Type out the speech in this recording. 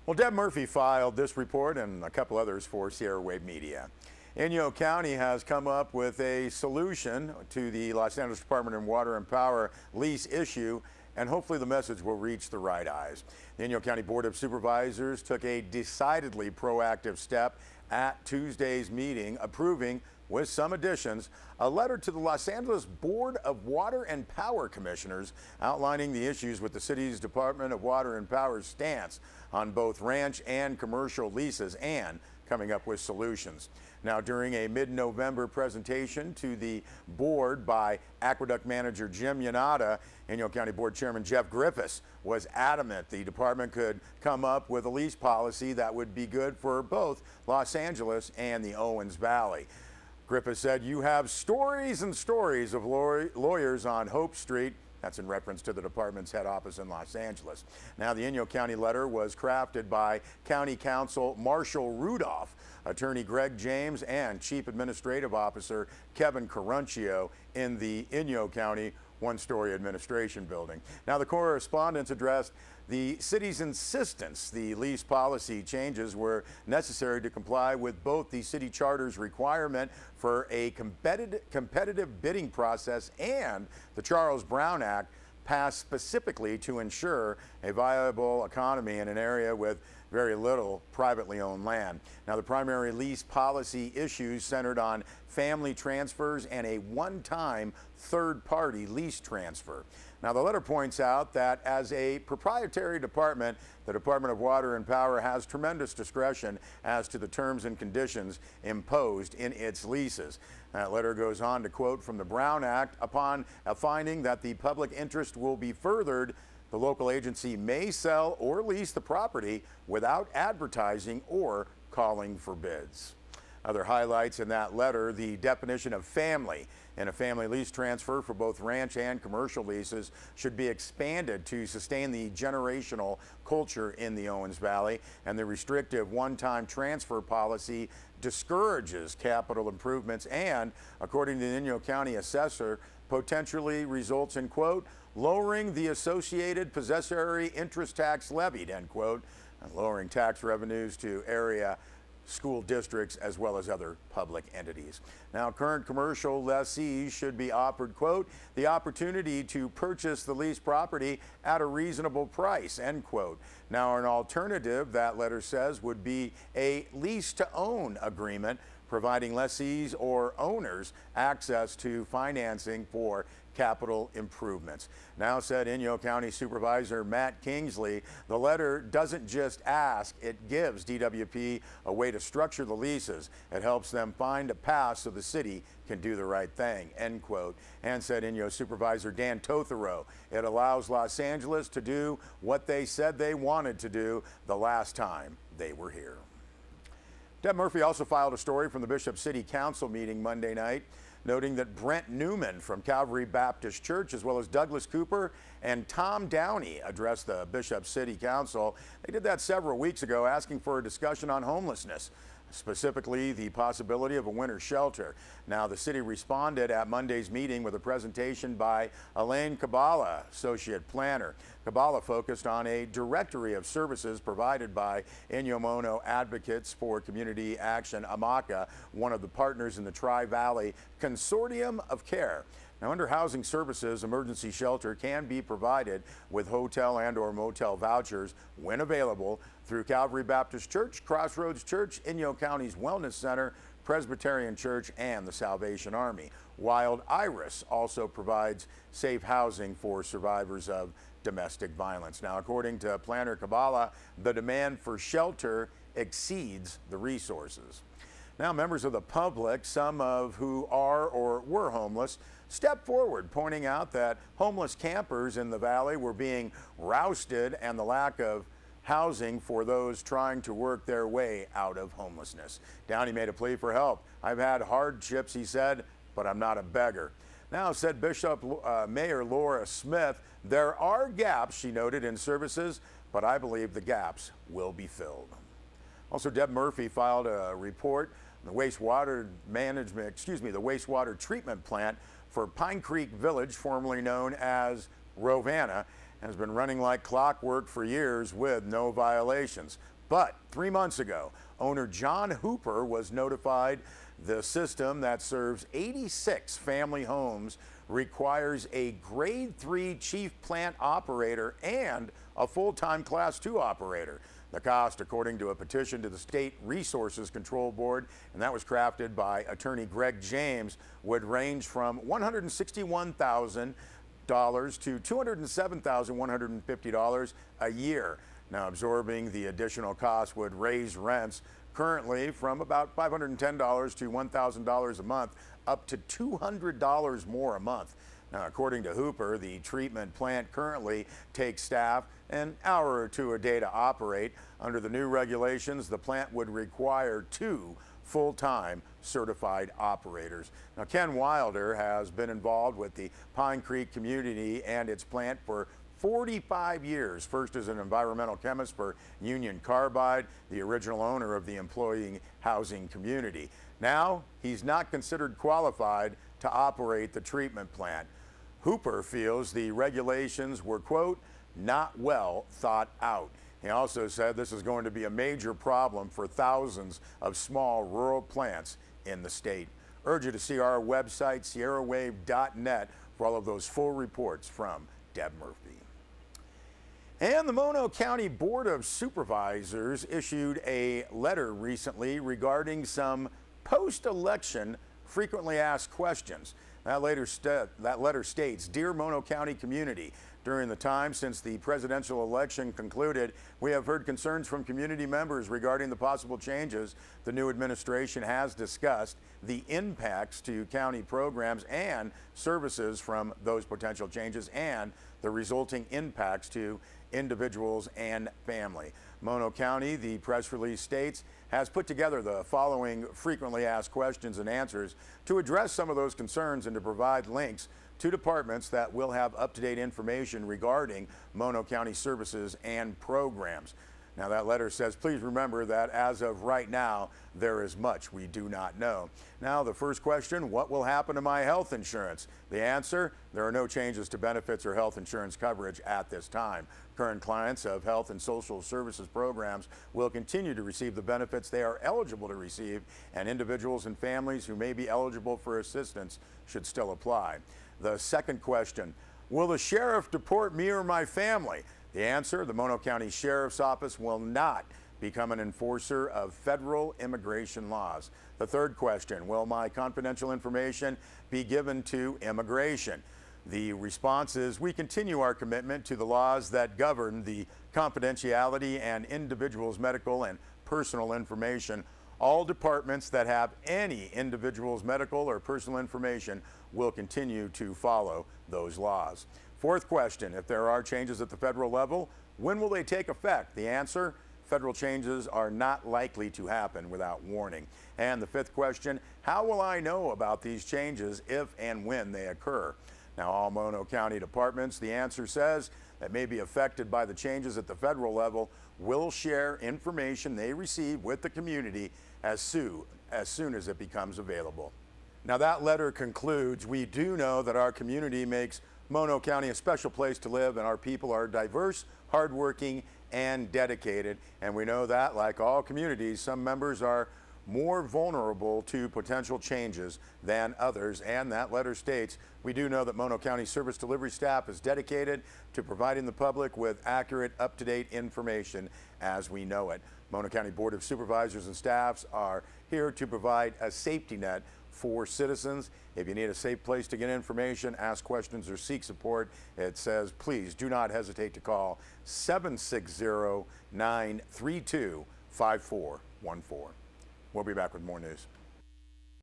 Well, Deb Murphy filed this report and a couple others for Sierra Wave Media. Inyo County has come up with a solution to the Los Angeles Department of Water and Power lease issue, and hopefully the message will reach the right eyes. The Inyo County Board of Supervisors took a decidedly proactive step at Tuesday's meeting, approving, with some additions, a letter to the Los Angeles Board of Water and Power Commissioners outlining the issues with the city's Department of Water and Power's stance on both ranch and commercial leases and coming up with solutions. Now, during a mid-November presentation to the board by Aqueduct Manager Jim Yanada, Inyo County Board Chairman Jeff Griffiths was adamant the department could come up with a lease policy that would be good for both Los Angeles and the Owens Valley. Griffiths said, "You have stories and stories of lawyers on Hope Street." That's in reference to the department's head office in Los Angeles. Now, the Inyo County letter was crafted by County Counsel Marshall Rudolph, Attorney Greg James, and Chief Administrative Officer Kevin Caruncio in the Inyo County one-story administration building. Now, the correspondence addressed the city's insistence the lease policy changes were necessary to comply with both the city charter's requirement for a competitive bidding process and the Charles Brown Act, passed specifically to ensure a viable economy in an area with very little privately owned land. Now, the primary lease policy issues centered on family transfers and a one-time third-party lease transfer. Now, the letter points out that as a proprietary department, the Department of Water and Power has tremendous discretion as to the terms and conditions imposed in its leases. That letter goes on to quote from the Brown Act, upon a finding that the public interest will be furthered, the local agency may sell or lease the property without advertising or calling for bids. Other highlights in that letter, the definition of family in a family lease transfer for both ranch and commercial leases should be expanded to sustain the generational culture in the Owens Valley, and the restrictive one-time transfer policy discourages capital improvements and, according to the Inyo County assessor, potentially results in, quote, lowering the associated possessory interest tax levied, end quote, and lowering tax revenues to area school districts as well as other public entities. Now, current commercial lessees should be offered, quote, the opportunity to purchase the leased property at a reasonable price, end quote. Now, an alternative, that letter says, would be a lease-to-own agreement, providing lessees or owners access to financing for capital improvements. Now, said Inyo County Supervisor Matt Kingsley, the letter doesn't just ask, it gives DWP a way to structure the leases. It helps them find a path so the city can do the right thing, end quote. And said Inyo Supervisor Dan Tothero, it allows Los Angeles to do what they said they wanted to do the last time they were here. Deb Murphy also filed a story from the Bishop City Council meeting Monday night, noting that Brent Newman from Calvary Baptist Church, as well as Douglas Cooper and Tom Downey, addressed the Bishop City Council. They did that several weeks ago, asking for a discussion on homelessness, specifically the possibility of a winter shelter. Now, the city responded at Monday's meeting with a presentation by Elaine Kabbalah, Associate Planner. Kabbalah focused on a directory of services provided by Inyo Mono Advocates for Community Action, AMACA, one of the partners in the Tri-Valley Consortium of Care. Now, under housing services, emergency shelter can be provided with hotel and or motel vouchers when available through Calvary Baptist Church, Crossroads Church, Inyo County's Wellness Center, Presbyterian Church, and the Salvation Army. Wild Iris also provides safe housing for survivors of domestic violence. Now, according to Planner Kabbalah, the demand for shelter exceeds the resources. Now, members of the public, some of who are or were homeless, stepped forward, pointing out that homeless campers in the valley were being rousted and the lack of housing for those trying to work their way out of homelessness. Downey made a plea for help. I've had hardships, he said, but I'm not a beggar. Now, said Bishop Mayor Laura Smith, there are gaps, she noted, in services, but I believe the gaps will be filled. Also, Deb Murphy filed a report on the wastewater treatment plant for Pine Creek Village, formerly known as Rovana, has been running like clockwork for years with no violations. But 3 months ago, owner John Hooper was notified the system that serves 86 family homes requires a grade 3 chief plant operator and a full-time class 2 operator. The cost, according to a petition to the State Resources Control Board, and that was crafted by attorney Greg James, would range from $161,000 to $207,150 a year. Now, absorbing the additional cost would raise rents currently from about $510 to $1,000 a month up to $200 more a month. Now, according to Hooper, the treatment plant currently takes staff an hour or two a day to operate. Under the new regulations, the plant would require 2 full-time certified operators. Now, Ken Wilder has been involved with the Pine Creek community and its plant for 45 years, first as an environmental chemist for Union Carbide, the original owner of the employee housing community. Now, he's not considered qualified to operate the treatment plant. Hooper feels the regulations were, quote, not well thought out. He also said this is going to be a major problem for thousands of small rural plants in the state. Urge you to see our website, sierrawave.net, for all of those full reports from Deb Murphy. And the Mono County Board of Supervisors issued a letter recently regarding some post-election frequently asked questions. That letter states, Dear Mono County community, during the time since the presidential election concluded, we have heard concerns from community members regarding the possible changes the new administration has discussed, the impacts to county programs and services from those potential changes, and the resulting impacts to individuals and family. Mono County, the press release states, has put together the following frequently asked questions and answers to address some of those concerns and to provide links to departments that will have up-to-date information regarding Mono County services and programs. Now, that letter says, please remember that as of right now, there is much we do not know. Now, the first question, what will happen to my health insurance? The answer, there are no changes to benefits or health insurance coverage at this time. Current clients of health and social services programs will continue to receive the benefits they are eligible to receive, and individuals and families who may be eligible for assistance should still apply. The second question, will the sheriff deport me or my family? The answer, the Mono County Sheriff's Office will not become an enforcer of federal immigration laws. The third question, will my confidential information be given to immigration? The response is, we continue our commitment to the laws that govern the confidentiality and individuals' medical and personal information. All departments that have any individual's medical or personal information will continue to follow those laws. Fourth question, if there are changes at the federal level, when will they take effect? The answer, federal changes are not likely to happen without warning. And the fifth question, how will I know about these changes if and when they occur? Now, all Mono County departments, the answer says, that may be affected by the changes at the federal level will share information they receive with the community as soon as it becomes available. Now, that letter concludes, we do know that our community makes Mono County a special place to live, and our people are diverse, hardworking, and dedicated. And we know that, like all communities, some members are more vulnerable to potential changes than others. And that letter states, we do know that Mono County service delivery staff is dedicated to providing the public with accurate, up-to-date information as we know it. Mono County Board of Supervisors and staffs are here to provide a safety net for citizens. If you need a safe place to get information, ask questions, or seek support, it says, please do not hesitate to call 760-932-5414. We'll be back with more news.